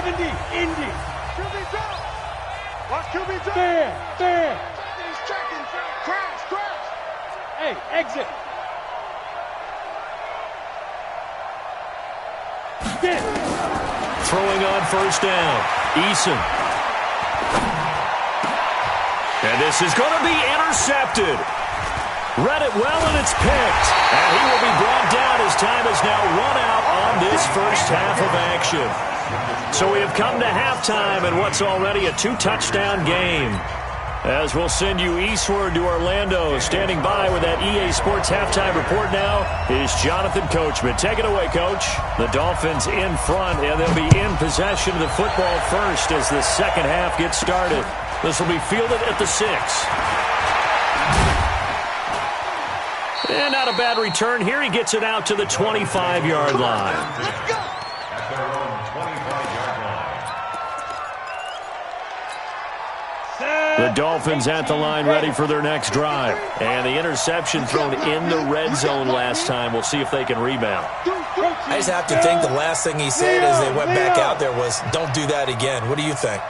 70, Indy. QB drop. Watch QB drop. Fair. He's checking. Crash. Hey, exit. Get. Throwing on first down. Eason. And this is going to be intercepted. Read it well, and it's picked. And he will be brought down as time is now run out on this first half of action. So we have come to halftime in what's already a 2-touchdown game. As we'll send you eastward to Orlando. Standing by with that EA Sports halftime report now is Jonathan Coachman. Take it away, Coach. The Dolphins in front, and they'll be in possession of the football first as the second half gets started. This will be fielded at the 6. And not a bad return here. He gets it out to the 25-yard line. Let's go. The Dolphins at the line ready for their next drive. And the interception thrown in the red zone last time. We'll see if they can rebound. I just have to think the last thing he said as they went back out there was, don't do that again. What do you think?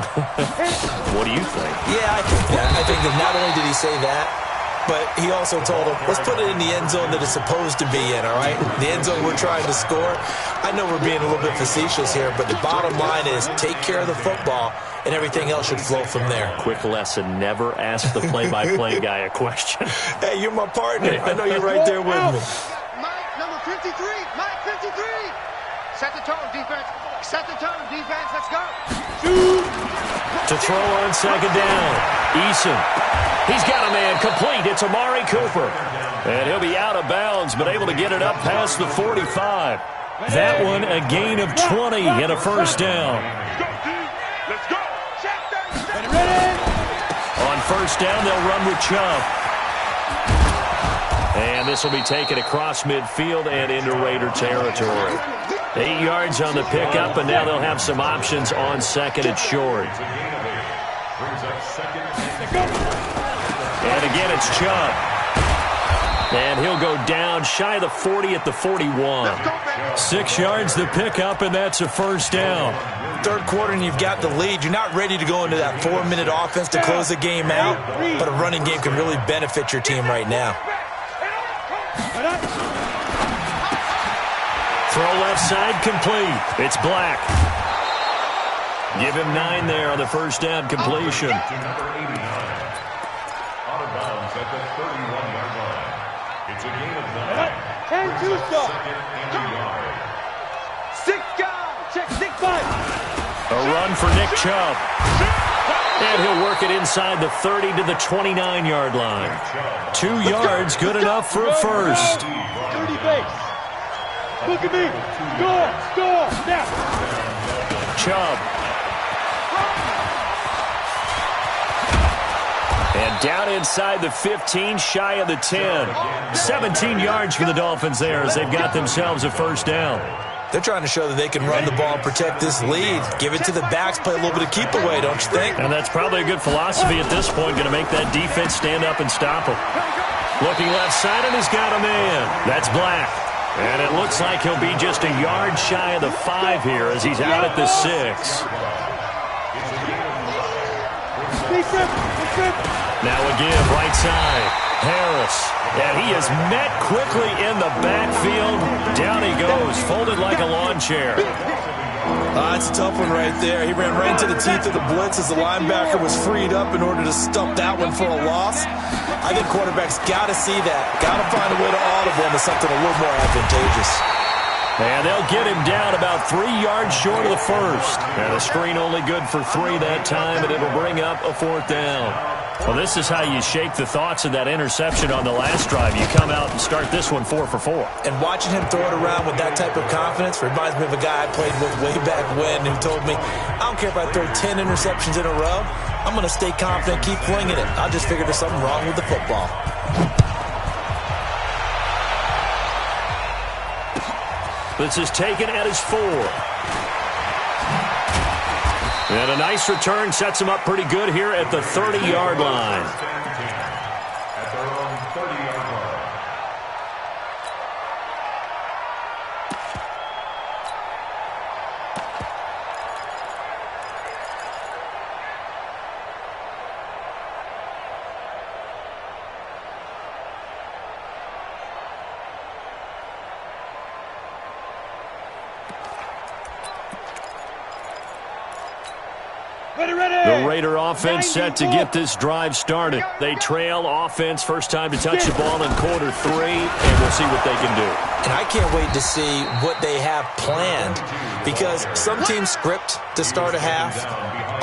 What do you think? Yeah, I think that. I think that not only did he say that, but he also told him, let's put it in the end zone that it's supposed to be in, all right? The end zone we're trying to score. I know we're being a little bit facetious here, but the bottom line is take care of the football, and everything else should flow from there. Quick lesson, never ask the play-by-play guy a question. Hey, you're my partner. I know you're right there with me. Mike, number 53. Mike, 53. Set the tone, defense. Set the tone, defense. Let's go. To throw on second down, Eason. He's got a man complete. It's Amari Cooper. And he'll be out of bounds, but able to get it up past the 45. That one a gain of 20 and a first down. Let's go. On first down, they'll run with Chubb. And this will be taken across midfield and into Raider territory. 8 yards on the pickup, and now they'll have some options on second and short. And again, it's Chubb. And he'll go down shy of the 40 at the 41. 6 yards the pickup, and that's a first down. Third quarter and you've got the lead. You're not ready to go into that 4-minute offense to close the game out, but a running game can really benefit your team right now. Throw left side complete. It's Black. Give him 9 there on the first down completion. Out of bounds at the 31-yard line. It's a gain of 9. And two stop. 6 guys. Check 6-5. A run for Nick Chubb. And he'll work it inside the 30 to the 29-yard line. 2 yards, good enough for a first. 30 base. Look at me. Score. Now. Chubb. And down inside the 15, shy of the 10. 17 yards for the Dolphins there as they've got themselves a first down. They're trying to show that they can run the ball and protect this lead. Give it to the backs, play a little bit of keep away, don't you think? And that's probably a good philosophy at this point, going to make that defense stand up and stop them. Looking left side, and he's got a man. That's Black. And it looks like he'll be just a yard shy of the 5 here as he's out at the 6. Now again, right side, Harris. And he is met quickly in the backfield. Down he goes, folded like a lawn chair. That's a tough one right there. He ran right into the teeth of the blitz as the linebacker was freed up in order to stump that one for a loss. I think quarterbacks got to see that. Got to find a way to audible into something a little more advantageous. And they'll get him down about 3 yards short of the first. And a screen only good for 3 that time, and it'll bring up a 4th down. Well, this is how you shake the thoughts of that interception on the last drive. You come out and start this one 4 for 4. And watching him throw it around with that type of confidence reminds me of a guy I played with way back when who told me, I don't care if I throw 10 interceptions in a row. I'm going to stay confident, keep flinging it. I just figured there's something wrong with the football. This is taken at his 4. And a nice return sets him up pretty good here at the 30-yard line. At their own 30-yard line. The Raider offense set to get this drive started. They trail offense, first time to touch the ball in quarter 3, and we'll see what they can do. And I can't wait to see what they have planned, because some teams script to start a half.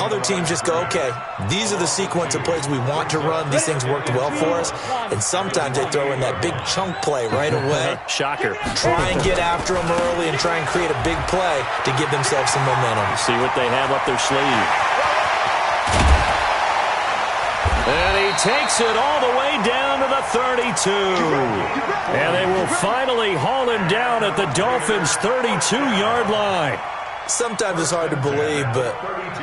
Other teams just go, okay, these are the sequence of plays we want to run. These things worked well for us. And sometimes they throw in that big chunk play right away. Shocker. Try and get after them early and try and create a big play to give themselves some momentum. See what they have up their sleeve. And he takes it all the way down to the 32. And they will finally haul him down at the Dolphins' 32-yard line. Sometimes it's hard to believe, but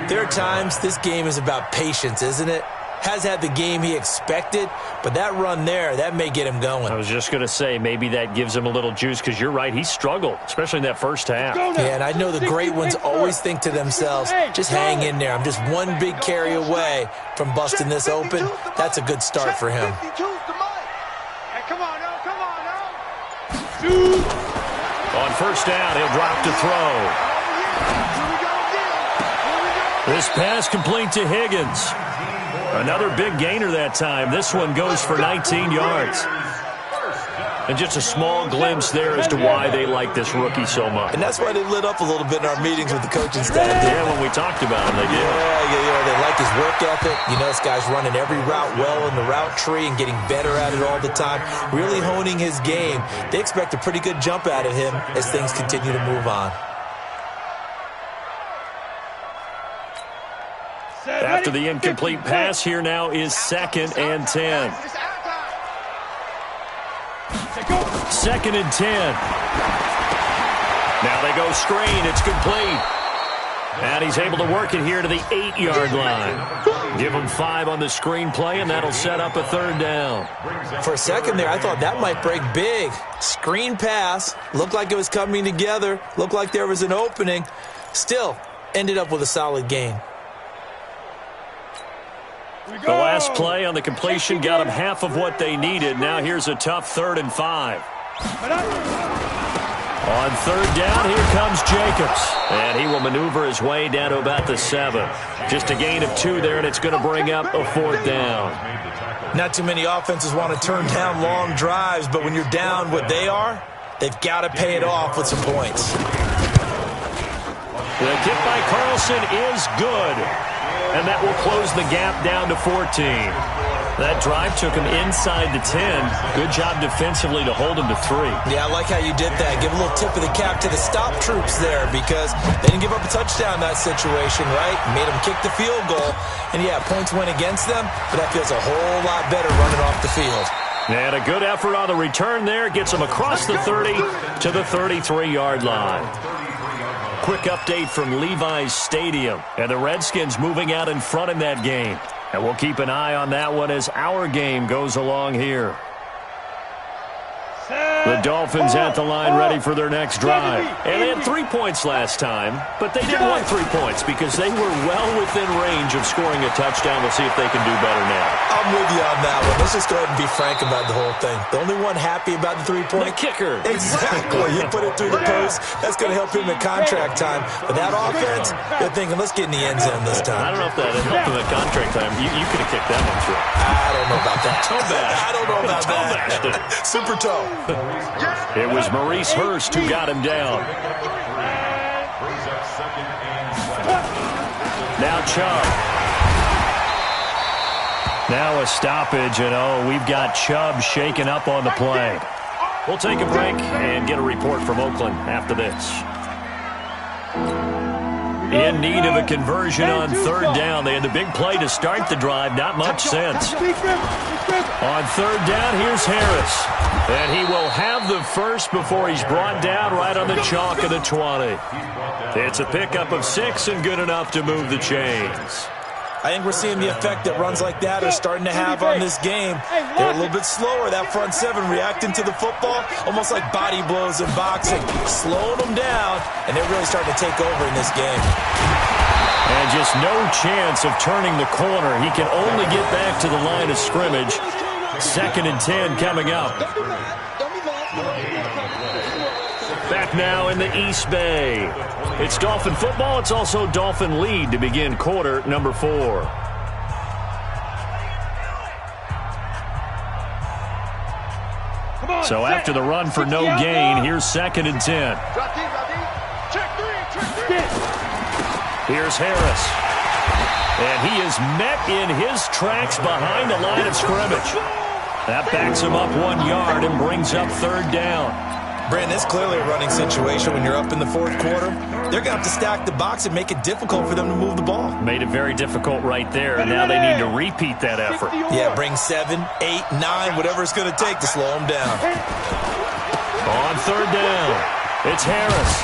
there are times this game is about patience, isn't it? Has had the game he expected, but that run there, that may get him going. I was just going to say, maybe that gives him a little juice, because you're right, he struggled, especially in that first half. Yeah, and I know the great ones always think to themselves, just hang in there. I'm just one big carry away from busting this open. That's a good start for him. Come on, now, come on, now. On first down, he'll drop to throw. This pass complete to Higgins. Another big gainer that time. This one goes for 19 yards. And just a small glimpse there as to why they like this rookie so much. And that's why they lit up a little bit in our meetings with the coaching staff. Yeah, when we talked about him, they did. Yeah, they like his work ethic. You know, this guy's running every route well in the route tree and getting better at it all the time, really honing his game. They expect a pretty good jump out of him as things continue to move on. After the incomplete pass, here now is 2nd and 10. 2nd and 10. Now they go screen. It's complete. And he's able to work it here to the 8-yard line. Give him 5 on the screen play, and that'll set up a 3rd down. For a second there, I thought that might break big. Screen pass. Looked like it was coming together. Looked like there was an opening. Still, ended up with a solid gain. The last play on the completion got them half of what they needed. Now here's a tough 3rd and 5. On 3rd down, here comes Jacobs. And he will maneuver his way down to about the 7. Just a gain of 2 there, and it's going to bring up a 4th down. Not too many offenses want to turn down long drives, but when you're down what they are, they've got to pay it off with some points. The kick by Carlson is good. And that will close the gap down to 14. That drive took him inside the 10. Good job defensively to hold him to 3. Yeah, I like how you did that. Give a little tip of the cap to the stop troops there, because they didn't give up a touchdown in that situation, right? Made them kick the field goal. And, yeah, points went against them, but that feels a whole lot better running off the field. And a good effort on the return there. Gets him across the 30 to the 33-yard line. Quick update from Levi's Stadium. And the Redskins moving out in front in that game. And we'll keep an eye on that one as our game goes along here. The Dolphins at the line ready for their next drive. And they had 3 points last time, but they didn't want 3 points because they were well within range of scoring a touchdown. We'll see if they can do better now. I'm with you on that one. Let's just go ahead and be frank about the whole thing. The only one happy about the 3-point? The kicker. Exactly. He put it through the post. That's going to help him in contract time. But that offense, they're thinking, let's get in the end zone this time. I don't know if that helped him in contract time. You could have kicked that one through. I don't know about that. Toe bash. I don't know about that. Super toe. It was Maurice Hurst who got him down. Now Chubb. Now a stoppage, and we've got Chubb shaken up on the play. We'll take a break and get a report from Oakland after this. In need of a conversion on 3rd down. They had the big play to start the drive. Not much sense. On 3rd down, here's Harris. And he will have the first before he's brought down right on the chalk of the 20. It's a pickup of 6 and good enough to move the chains. I think we're seeing the effect that runs like that are starting to have on this game. They're a little bit slower, that front 7, reacting to the football, almost like body blows in boxing, slowing them down, and they're really starting to take over in this game. And just no chance of turning the corner. He can only get back to the line of scrimmage. 2nd and 10 coming up. Back now in the East Bay. It's Dolphin football. It's also Dolphin lead to begin quarter number 4. So after the run for no gain, here's 2nd and 10. Here's Harris. And he is met in his tracks behind the line of scrimmage. That backs him up 1 yard and brings up 3rd down. Brandon, it's clearly a running situation when you're up in the 4th quarter. They're going to have to stack the box and make it difficult for them to move the ball. Made it very difficult right there, and now they need to repeat that effort. Yeah, bring 7, 8, 9, whatever it's going to take to slow them down. On 3rd down, it's Harris.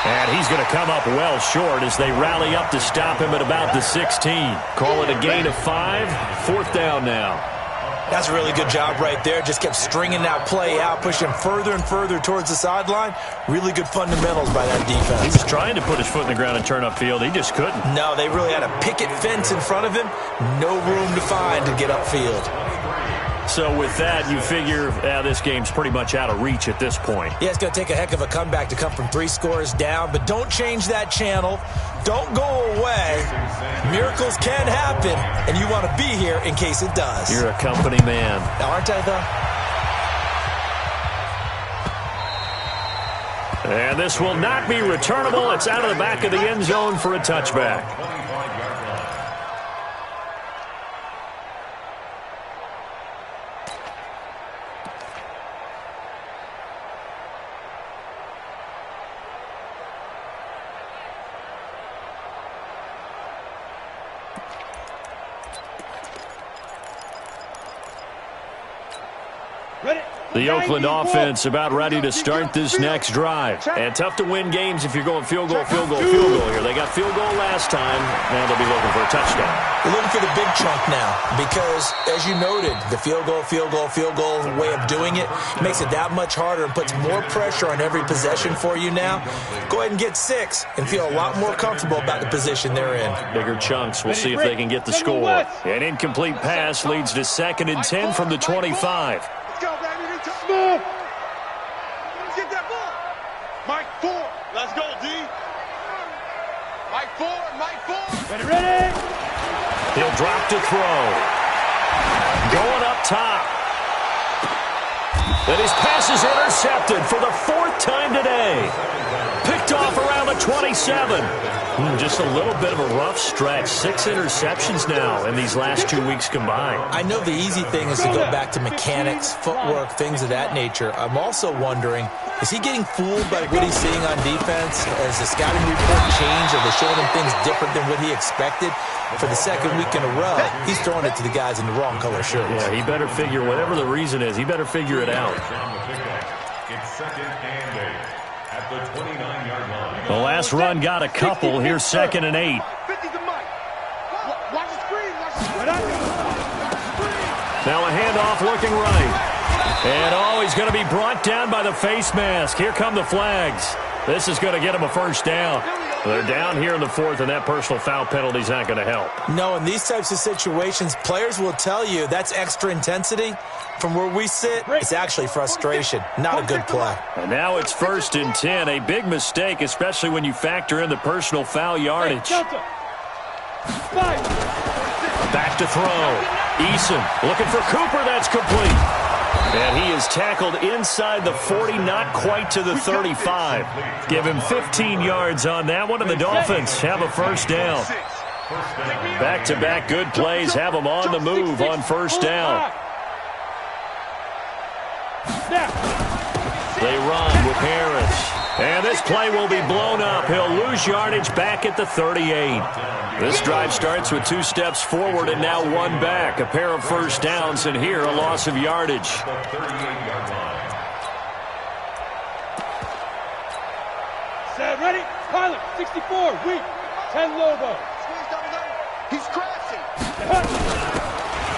And he's going to come up well short as they rally up to stop him at about the 16. Call it a gain of 5, 4th down now. That's a really good job right there. Just kept stringing that play out, pushing further and further towards the sideline. Really good fundamentals by that defense. He was trying to put his foot in the ground and turn upfield. He just couldn't. No, they really had a picket fence in front of him. No room to find to get upfield. So with that, you figure this game's pretty much out of reach at this point. Yeah, it's going to take a heck of a comeback to come from 3 scores down, but don't change that channel. Don't go away. Miracles can happen, and you want to be here in case it does. You're a company man. Aren't I, though? And this will not be returnable. It's out of the back of the end zone for a touchback. The Oakland offense about ready to start this next drive. And tough to win games if you're going field goal here. They got field goal last time. Now they'll be looking for a touchdown. They're looking for the big chunk now because, as you noted, the field goal way of doing it makes it that much harder and puts more pressure on every possession for you now. Go ahead and get 6 and feel a lot more comfortable about the position they're in. Bigger chunks. We'll see if they can get the score. An incomplete pass leads to 2nd and 10 from the 25. Let's get that ball. Mike 4. Let's go, D. Mike 4. Ready. He'll drop to throw. Going up top. And his pass is intercepted for the 4th time today. Picked off around the 27. Just a little bit of a rough stretch. 6 interceptions now in these last 2 weeks combined. I know the easy thing is to go back to mechanics, footwork, things of that nature. I'm also wondering, is he getting fooled by what he's seeing on defense? Has the scouting report changed? Are they showing him things different than what he expected? For the 2nd week in a row, he's throwing it to the guys in the wrong color shirts. Yeah, he better figure, whatever the reason is, he better figure it out. It's 2nd and 8 at the 29-yard line. The last run got a couple. Here's 2nd and 8. 50 to Mike. Watch the screen. Now a handoff looking right. And he's going to be brought down by the face mask. Here come the flags. This is going to get him a 1st down. They're down here in the 4th, and that personal foul penalty is not going to help. No, in these types of situations, players will tell you that's extra intensity. From where we sit, it's actually frustration, not a good play. And now it's 1st and 10. A big mistake, especially when you factor in the personal foul yardage. Back to throw. Eason looking for Cooper. That's complete. And he is tackled inside the 40, not quite to the 35. Give him 15 yards on that one, and the Dolphins have a 1st down. Back-to-back good plays have them on the move on 1st down. They run with Harris. And this play will be blown up. He'll lose yardage back at the 38. This drive starts with 2 steps forward and now 1 back. A pair of 1st downs, and here a loss of yardage. Set, ready? Pilot, 64, weak. 10 Lobo. He's crashing.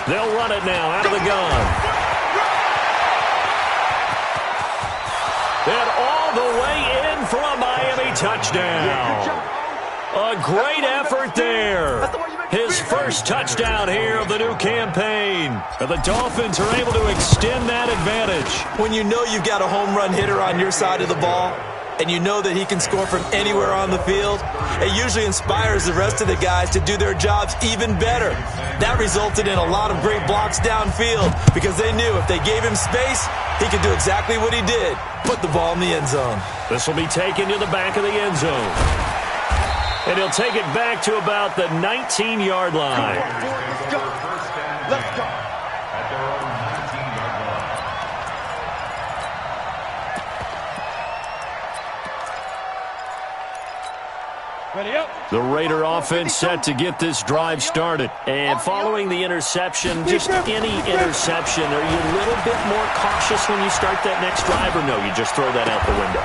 They'll run it now out of the gun. And all the way in for a Miami touchdown. A great effort there. His first touchdown here of the new campaign. And the Dolphins are able to extend that advantage. When you know you've got a home run hitter on your side of the ball, and you know that he can score from anywhere on the field, it usually inspires the rest of the guys to do their jobs even better. That resulted in a lot of great blocks downfield because they knew if they gave him space, he could do exactly what he did, put the ball in the end zone. This will be taken to the back of the end zone. And he'll take it back to about the 19-yard line. Let's go. Let's go. At their own 19-yard line. Ready up. The Raider offense set to get this drive started. And following the interception, just any interception, are you a little bit more cautious when you start that next drive, or no, you just throw that out the window?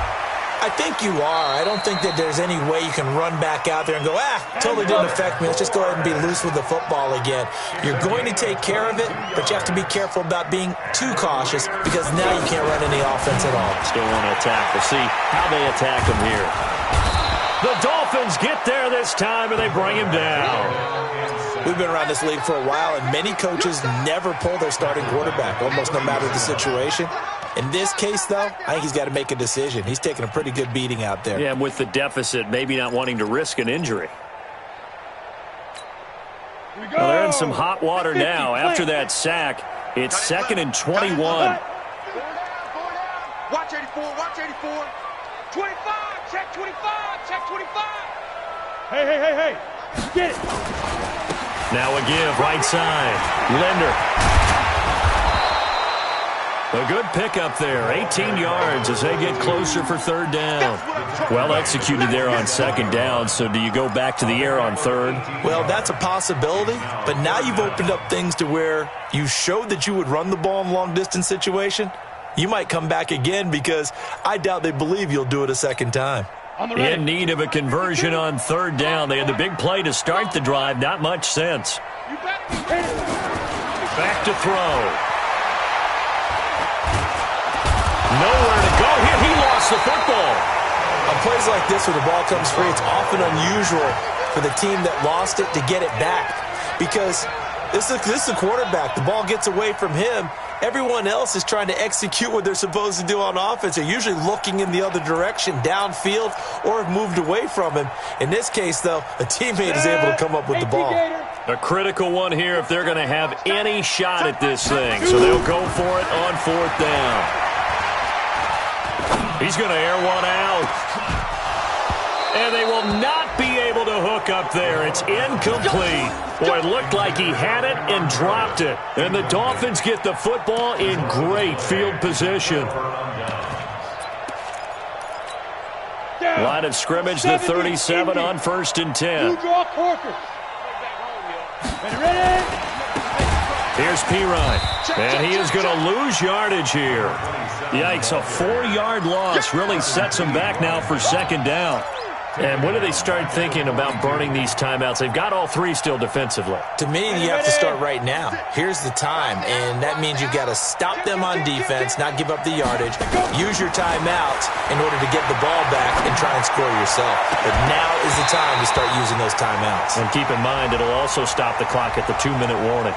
I think you are. I don't think that there's any way you can run back out there and go, totally didn't affect me. Let's just go ahead and be loose with the football again. You're going to take care of it, but you have to be careful about being too cautious because now you can't run any offense at all. Still want to attack. We'll see how they attack him here. The Dolphins get there this time, and they bring him down. We've been around this league for a while, and many coaches never pull their starting quarterback, almost no matter the situation. In this case, though, I think he's got to make a decision. He's taking a pretty good beating out there. Yeah, and with the deficit, maybe not wanting to risk an injury. Well, they're in some hot water now. After that sack, it's 2nd and 21. Watch 84, watch 84. 25, check 25, check 25. Hey. Get it. Now a give, right side. Linder. A good pickup there, 18 yards as they get closer for 3rd down. Well executed there on 2nd down, so do you go back to the air on 3rd? Well, that's a possibility, but now you've opened up things to where you showed that you would run the ball in long-distance situation. You might come back again because I doubt they believe you'll do it a 2nd time. In need of a conversion on 3rd down. They had the big play to start the drive, not much sense. Back to throw. Nowhere to go here. He lost the football. On plays like this where the ball comes free, it's often unusual for the team that lost it to get it back because this is a quarterback. The ball gets away from him. Everyone else is trying to execute what they're supposed to do on offense. They're usually looking in the other direction, downfield, or have moved away from him. In this case, though, a teammate is able to come up with the ball. A critical one here if they're going to have any shot at this thing. So they'll go for it on 4th down. He's going to air one out. And they will not be able to hook up there. It's incomplete. Boy, it looked like he had it and dropped it. And the Dolphins get the football in great field position. Line of scrimmage, the 37 on 1st and 10. Here's Pirine. And he is going to lose yardage here. Yikes, a 4-yard loss really sets him back now for 2nd down. And when do they start thinking about burning these timeouts? They've got all 3 still defensively. To me, you have to start right now. Here's the time, and that means you've got to stop them on defense, not give up the yardage, use your timeouts in order to get the ball back and try and score yourself. But now is the time to start using those timeouts. And keep in mind, it'll also stop the clock at the 2-minute warning.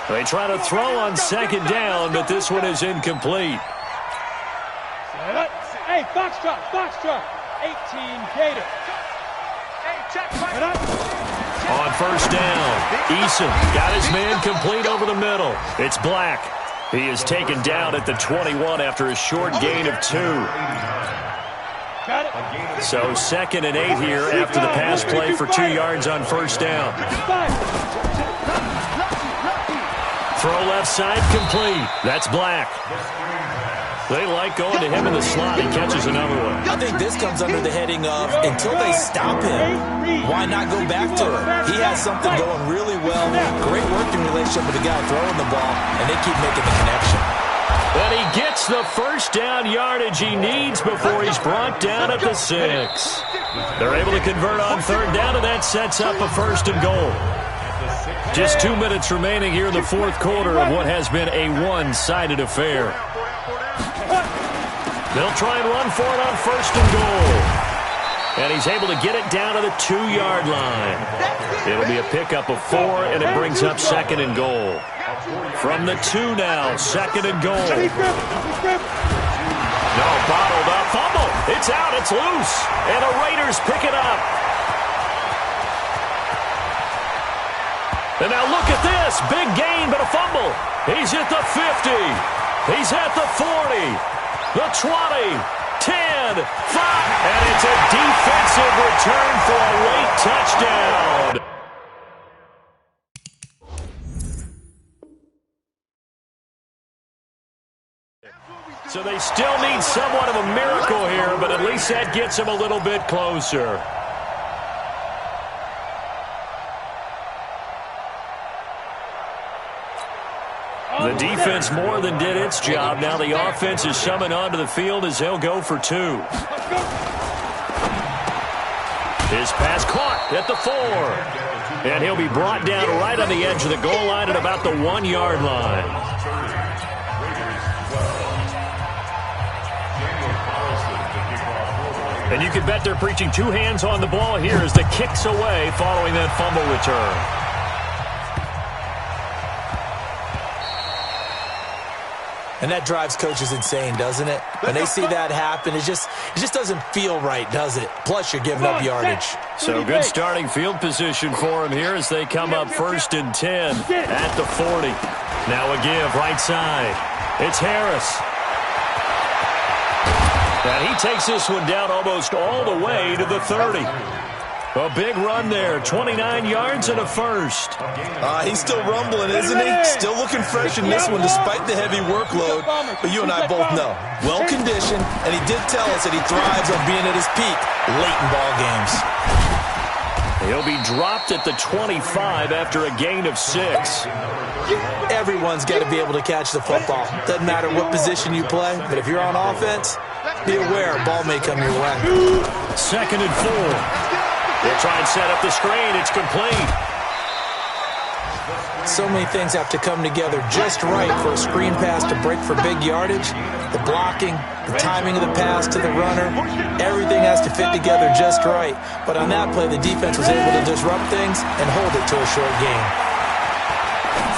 They try to throw on 2nd down, but this one is incomplete. Hey, Foxtrot. 18 Gator. On 1st down, Eason got his man complete over the middle. It's Black. He is taken down at the 21 after a short gain of 2. So 2nd and 8 here after the pass play for 2 yards on 1st down. Throw left side complete. That's Black. They like going to him in the slot. He catches another one. I think this comes under the heading of until they stop him, why not go back to him? He has something going really well. Great working relationship with the guy throwing the ball, and they keep making the connection. But he gets the 1st down yardage he needs before he's brought down at the 6. They're able to convert on 3rd down, and that sets up a 1st and goal. Just 2 minutes remaining here in the 4th quarter of what has been a one-sided affair. They'll try and run for it on 1st and goal. And he's able to get it down to the 2-yard line. It'll be a pickup of 4, and it brings up 2nd and goal. From the 2 now, 2nd and goal. No, bottled up. Fumble. It's out. It's loose. And the Raiders pick it up. And now look at this. Big gain, but a fumble. He's at the 50. He's at the 40. The 20. 10. 5. And it's a defensive return for a late touchdown. So they still need somewhat of a miracle here, but at least that gets them a little bit closer. The defense more than did its job. Now the offense is summoned onto the field as they'll go for 2. His pass caught at the 4. And he'll be brought down right on the edge of the goal line at about the 1-yard line. And you can bet they're preaching 2 hands on the ball here as the kick's away following that fumble return. And that drives coaches insane, doesn't it? When they see that happen, it just doesn't feel right, does it? Plus, you're giving up yardage. So good starting field position for him here as they come up 1st and 10 at the 40. Now a give right side. It's Harris. And he takes this one down almost all the way to the 30. A big run there, 29 yards and a first. He's still rumbling, isn't he? Still looking fresh in this one despite the heavy workload. But you and I both know, well-conditioned, and he did tell us that he thrives on being at his peak late in ball games. He'll be dropped at the 25 after a gain of 6. Everyone's got to be able to catch the football. Doesn't matter what position you play, but if you're on offense, be aware a ball may come your way. 2nd and 4. They'll try and set up the screen. It's complete. So many things have to come together just right for a screen pass to break for big yardage. The blocking, the timing of the pass to the runner, everything has to fit together just right. But on that play, the defense was able to disrupt things and hold it to a short gain.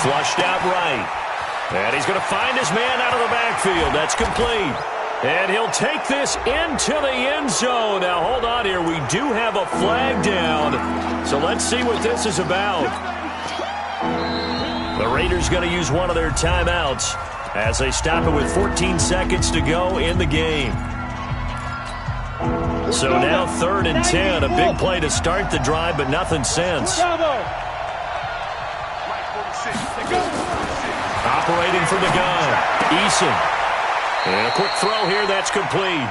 Flushed out right. And he's going to find his man out of the backfield. That's complete. And he'll take this into the end zone. Now, hold on here. We do have a flag down. So let's see what this is about. The Raiders going to use one of their timeouts as they stop it with 14 seconds to go in the game. So now 3rd and 10. A big play to start the drive, but nothing since. Operating from the gun, Eason. And a quick throw here, that's complete.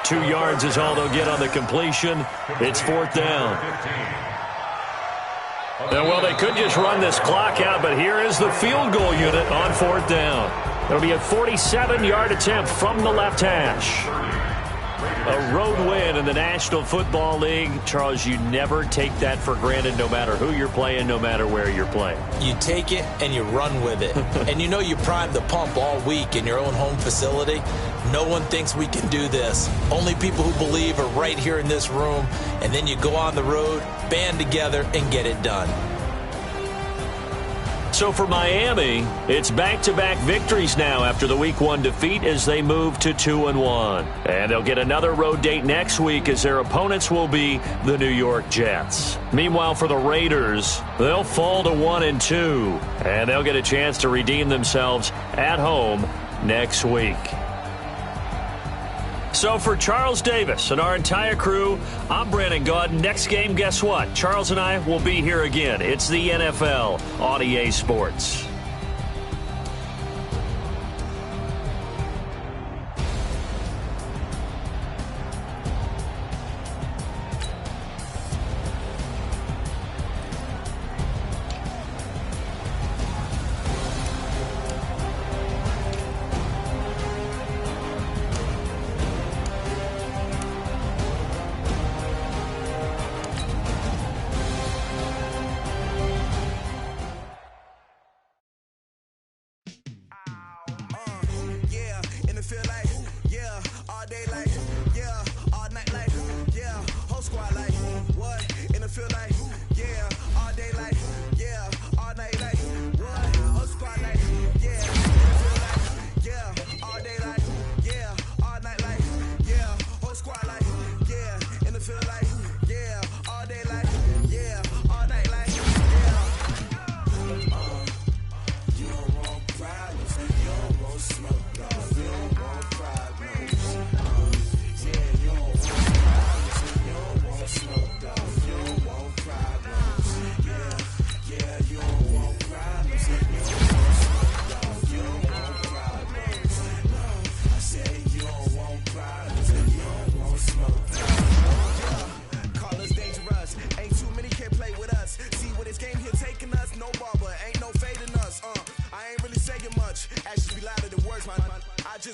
2 yards is all they'll get on the completion. It's 4th down. And, well, they could just run this clock out, but here is the field goal unit on 4th down. It'll be a 47-yard attempt from the left hash. A road win in the National Football League. Charles, you never take that for granted no matter who you're playing, no matter where you're playing. You take it and you run with it. And you know you primed the pump all week in your own home facility. No one thinks we can do this. Only people who believe are right here in this room. And then you go on the road, band together, and get it done. So for Miami, it's back-to-back victories now after the Week 1 defeat as they move to 2-1. And they'll get another road date next week as their opponents will be the New York Jets. Meanwhile, for the Raiders, they'll fall to 1-2, and they'll get a chance to redeem themselves at home next week. So for Charles Davis and our entire crew, I'm Brandon Gaudin. Next game, guess what? Charles and I will be here again. It's the NFL on EA Sports.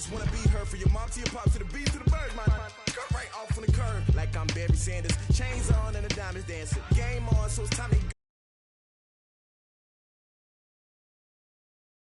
just wanna be heard. For your mom to your pop to the beat to the birds, my cut right off on the curb like I'm Barry Sanders. Chains on and the diamonds dancing. Game on, so it's time to